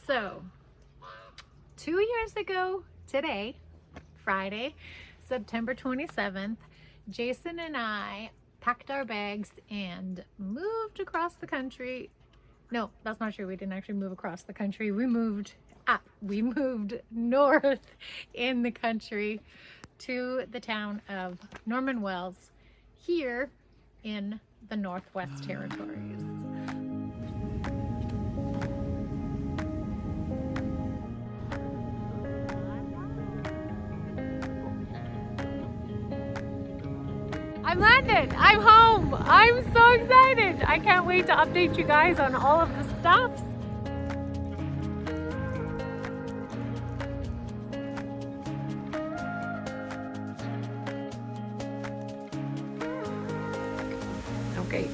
So, 2 years ago today, Friday, September 27th, Jason and I packed our bags and moved across the country. No, that's not true. We didn't actually move across the country. We moved up. We moved north in the country to the town of Norman Wells here in the Northwest Territories. I'm landed. I'm home. I'm so excited. I can't wait to update you guys on all of the stuff. Okay.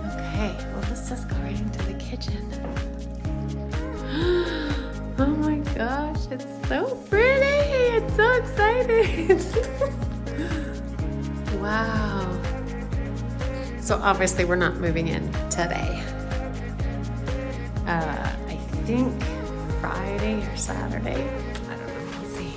Okay, well, let's just go right into the kitchen. Oh my gosh, it's so pretty! It's so exciting! Wow. So obviously we're not moving in today. I think Friday or Saturday. I don't know, we'll see.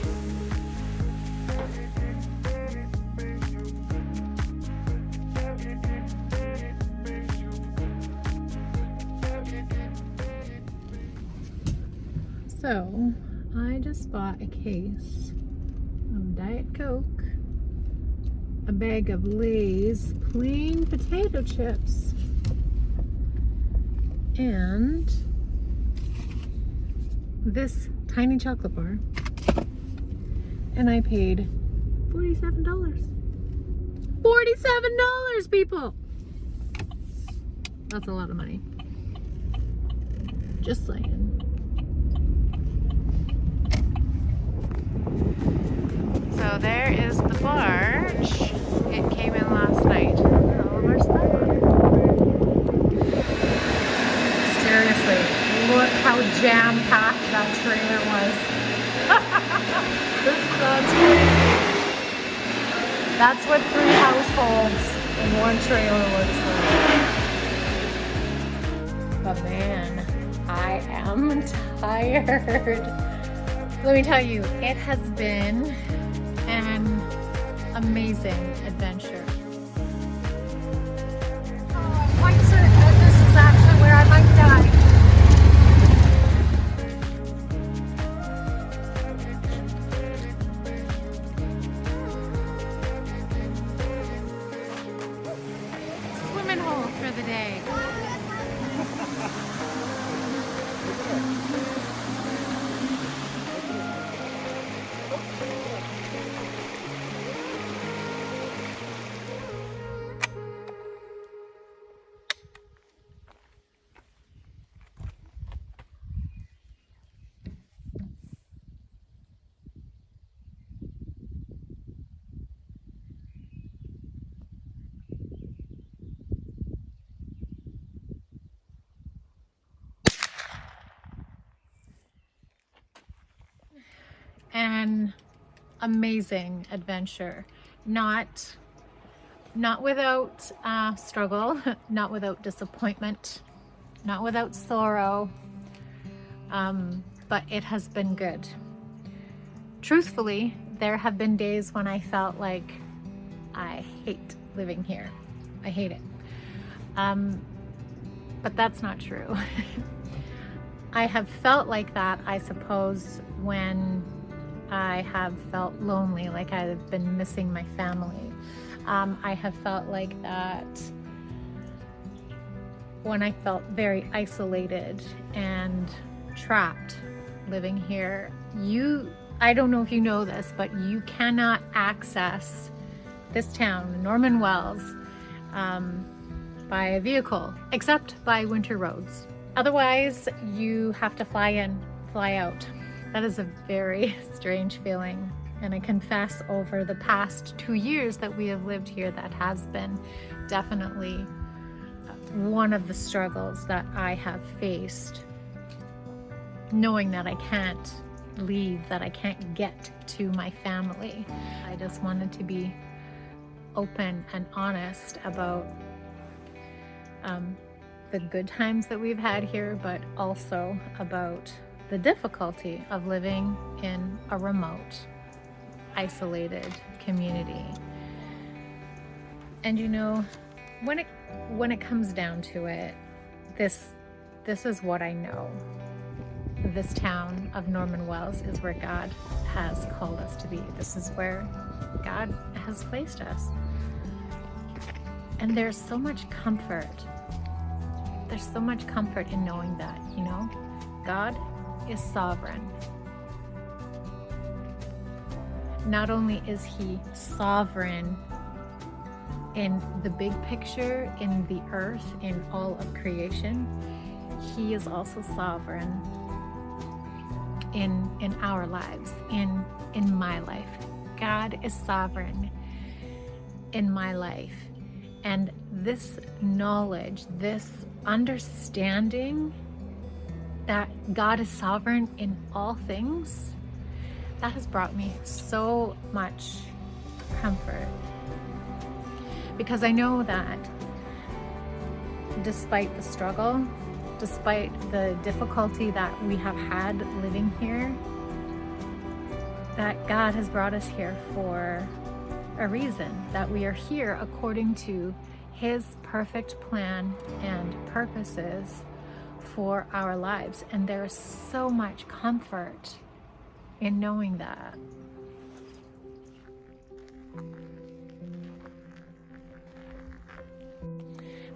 So, I just bought a case of Diet Coke, a bag of Lay's plain potato chips, and this tiny chocolate bar. And I paid $47. $47, people! That's a lot of money. Just saying. So there is the barge. It came in last night. All of our stuff on it. Seriously, look how jam-packed that trailer was. That's crazy. That's what 3 households in 1 trailer looks like. But man, I am tired. Let me tell you, it has been an amazing adventure. Oh, I'm quite certain that this is actually where I might die. Swimming hole for the day. An amazing adventure, not without struggle, not without disappointment, not without sorrow, but it has been good. Truthfully, there have been days when I felt like I hate living here. I hate it. But that's not true. I have felt like that, I suppose, when I have felt lonely, like I've been missing my family. I have felt like that when I felt very isolated and trapped living here. I don't know if you know this, but you cannot access this town, Norman Wells, by a vehicle, except by winter roads. Otherwise, you have to fly in, fly out. That is a very strange feeling, and I confess over the past 2 years that we have lived here, that has been definitely one of the struggles that I have faced, knowing that I can't leave, that I can't get to my family. I just wanted to be open and honest about the good times that we've had here, but also about the difficulty of living in a remote, isolated community. And you know, when it comes down to it, this is what I know. This town of Norman Wells is where God has called us to be. This is where God has placed us. And there's so much comfort. There's so much comfort in knowing that, you know, God is sovereign. Not only is He sovereign in the big picture, in the earth, in all of creation, He is also sovereign in our lives, in my life. God is sovereign in my life. And this knowledge, this understanding that God is sovereign in all things, that has brought me so much comfort. Because I know that despite the struggle, despite the difficulty that we have had living here, that God has brought us here for a reason, that we are here according to His perfect plan and purposes for our lives. And there is so much comfort in knowing that.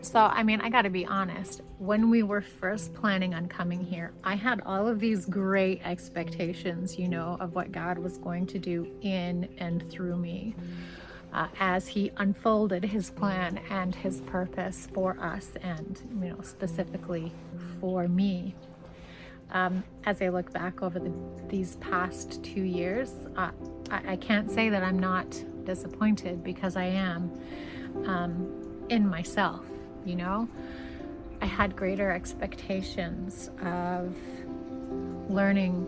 So, I mean, I gotta be honest, when we were first planning on coming here, I had all of these great expectations, you know, of what God was going to do in and through me as He unfolded His plan and His purpose for us, and, you know, specifically for me. As I look back over these past 2 years, I can't say that I'm not disappointed, because I am in myself. You know, I had greater expectations of learning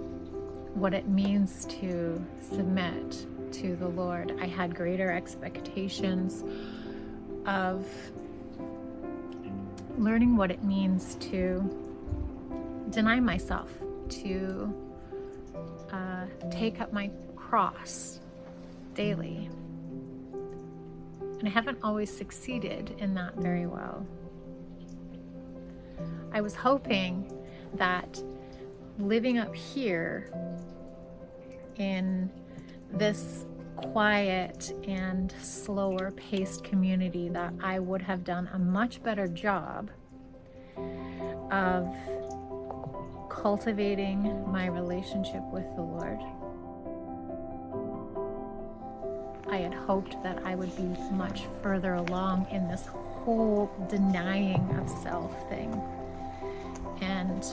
what it means to submit to the Lord. I had greater expectations of learning what it means to deny myself, to take up my cross daily. And I haven't always succeeded in that very well. I was hoping that living up here in this quiet and slower paced community, that I would have done a much better job of cultivating my relationship with the Lord. I had hoped that I would be much further along in this whole denying of self thing. And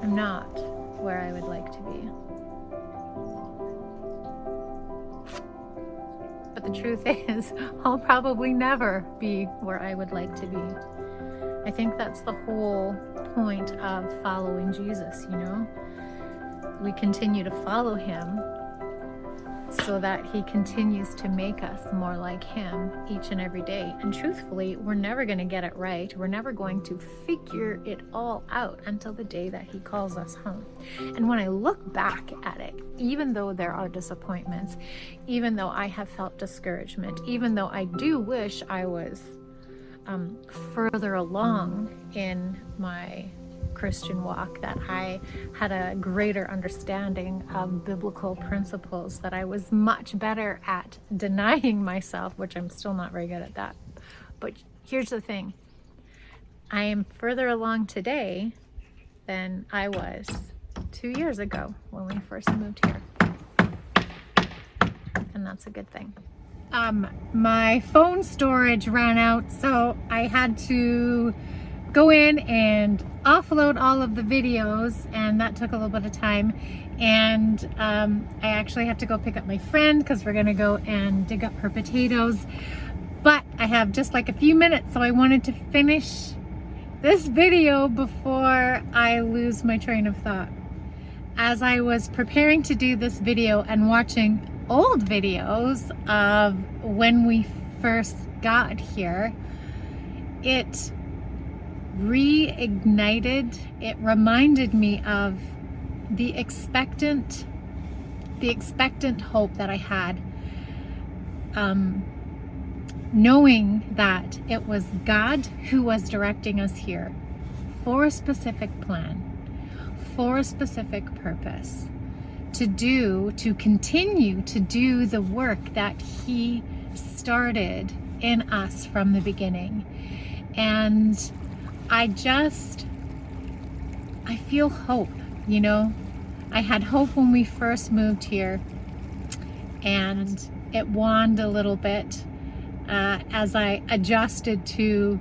I'm not where I would like to be. But the truth is, I'll probably never be where I would like to be. I think that's the whole point of following Jesus, you know? We continue to follow Him so that He continues to make us more like Him each and every day. And truthfully, we're never going to get it right. We're never going to figure it all out until the day that He calls us home. And when I look back at it, even though there are disappointments, even though I have felt discouragement, even though I do wish I was further along in my Christian walk, that I had a greater understanding of biblical principles, that I was much better at denying myself, which I'm still not very good at that. But here's the thing. I am further along today than I was 2 years ago when we first moved here. And that's a good thing. My phone storage ran out, so I had to go in and offload all of the videos, and that took a little bit of time. And I actually have to go pick up my friend because we're gonna go and dig up her potatoes. But I have just like a few minutes, so I wanted to finish this video before I lose my train of thought. as I was preparing to do this video and watching old videos of when we first got here, it reignited, it reminded me of the expectant hope that I had, knowing that it was God who was directing us here for a specific plan, for a specific purpose, to continue to do the work that He started in us from the beginning. And I feel hope, you know. I had hope when we first moved here, and it waned a little bit as I adjusted to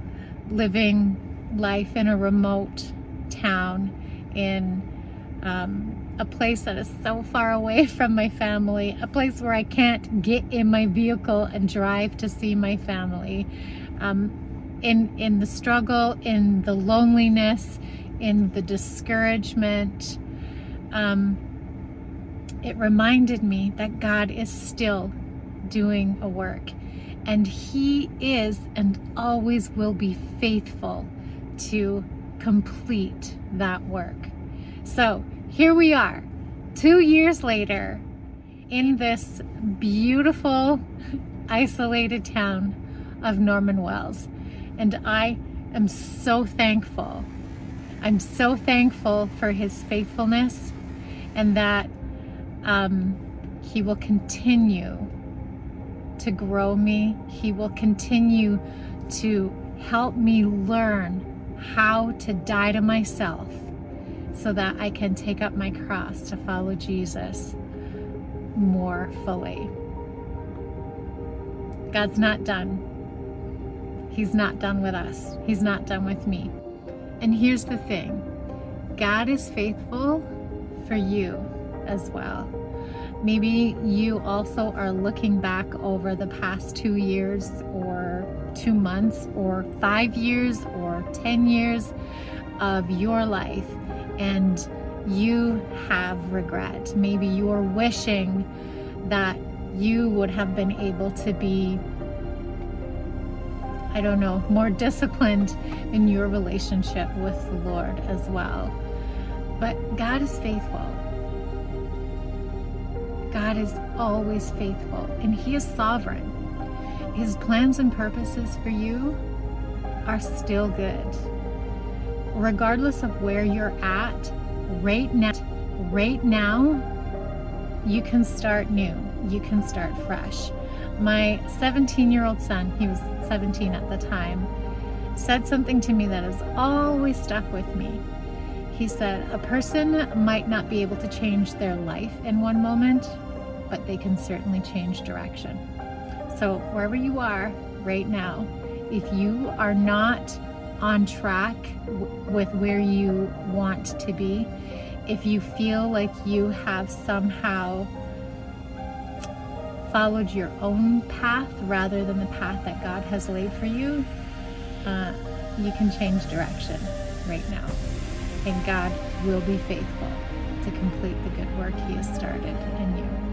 living life in a remote town in a place that is so far away from my family, a place where I can't get in my vehicle and drive to see my family. In the struggle, in the loneliness, in the discouragement, it reminded me that God is still doing a work, and He is and always will be faithful to complete that work. So here we are, 2 years later, in this beautiful, isolated town of Norman Wells. And I am so thankful. I'm so thankful for His faithfulness, and that He will continue to grow me. He will continue to help me learn how to die to myself so that I can take up my cross to follow Jesus more fully. God's not done. He's not done with us. He's not done with me. And here's the thing. God is faithful for you as well. Maybe you also are looking back over the past 2 years or 2 months or 5 years or 10 years of your life, and you have regret. Maybe you are wishing that you would have been able to be, I don't know, more disciplined in your relationship with the Lord as well. But God is faithful. God is always faithful, and He is sovereign. His plans and purposes for you are still good. Regardless of where you're at right now, you can start new. You can start fresh. My 17-year-old son, he was 17 at the time, said something to me that has always stuck with me. He said, a person might not be able to change their life in one moment, but they can certainly change direction. So wherever you are right now, if you are not on track with where you want to be, if you feel like you have somehow followed your own path rather than the path that God has laid for you, you can change direction right now. And God will be faithful to complete the good work He has started in you.